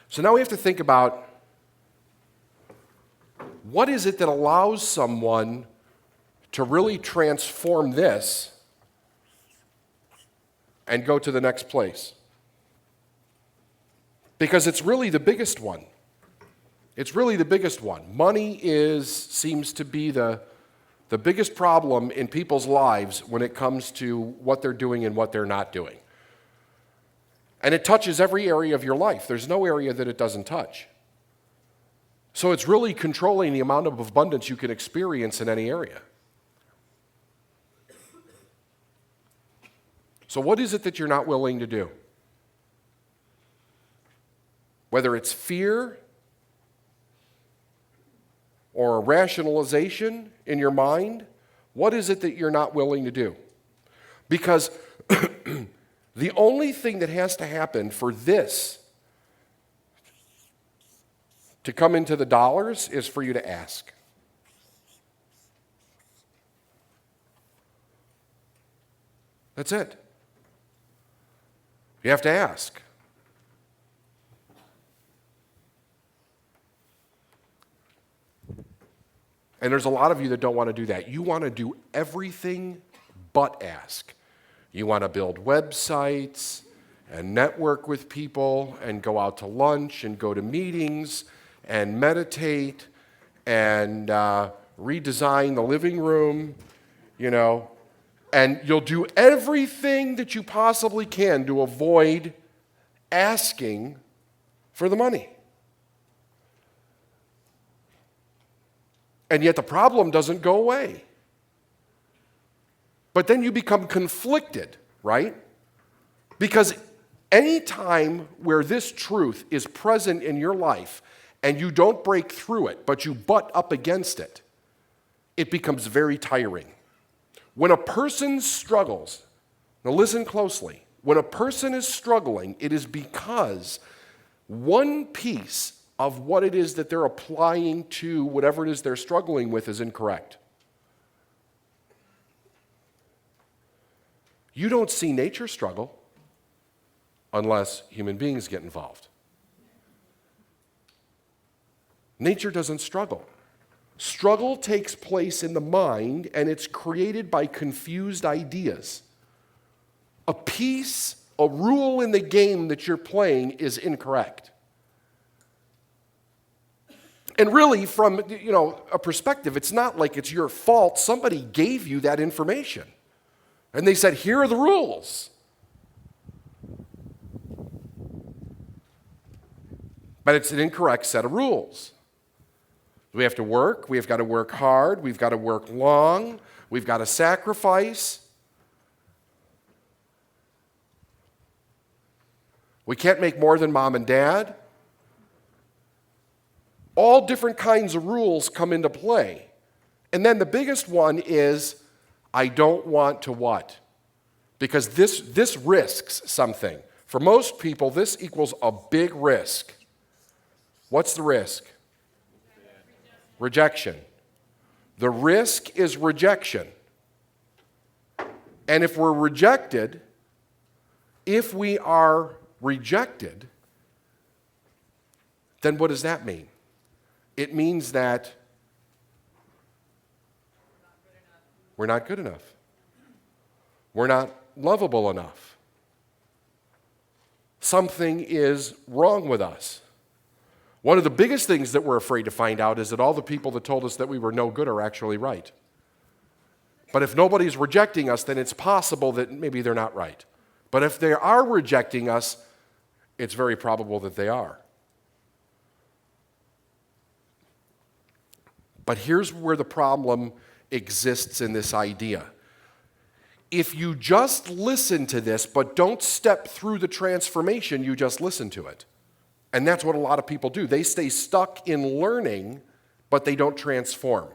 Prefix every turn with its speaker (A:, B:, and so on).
A: So now we have to think about what is it that allows someone to really transform this and go to the next place? Because it's really the biggest one. It's really the biggest one. Money seems to be the biggest problem in people's lives when it comes to what they're doing and what they're not doing. And it touches every area of your life. There's no area that it doesn't touch. So it's really controlling the amount of abundance you can experience in any area. So what is it that you're not willing to do? Whether it's fear or rationalization in your mind, what is it that you're not willing to do? Because the only thing that has to happen for this to come into the dollars is for you to ask. That's it. You have to ask. And there's a lot of you that don't want to do that. You want to do everything but ask. You want to build websites and network with people and go out to lunch and go to meetings and meditate and redesign the living room, and you'll do everything that you possibly can to avoid asking for the money. And yet the problem doesn't go away. But then you become conflicted, right? Because any time where this truth is present in your life and you don't break through it, but you butt up against it, it becomes very tiring. When a person struggles, now listen closely, when a person is struggling, it is because one piece of what it is that they're applying to whatever it is they're struggling with is incorrect. You don't see nature struggle unless human beings get involved. Nature doesn't struggle. Struggle takes place in the mind, and it's created by confused ideas. A rule in the game that you're playing is incorrect. And really, from a perspective, it's not like it's your fault. Somebody gave you that information. And they said, here are the rules. But it's an incorrect set of rules. We have to work. We've got to work hard. We've got to work long. We've got to sacrifice. We can't make more than mom and dad. All different kinds of rules come into play. And then the biggest one is, I don't want to what? Because this risks something. For most people, this equals a big risk. What's the risk? Rejection. The risk is rejection. And if we are rejected, then what does that mean? It means that we're not good enough. We're not lovable enough. Something is wrong with us. One of the biggest things that we're afraid to find out is that all the people that told us that we were no good are actually right. But if nobody's rejecting us, then it's possible that maybe they're not right. But if they are rejecting us, it's very probable that they are. But here's where the problem exists in this idea. If you just listen to this, but don't step through the transformation, you just listen to it. And that's what a lot of people do. They stay stuck in learning, but they don't transform.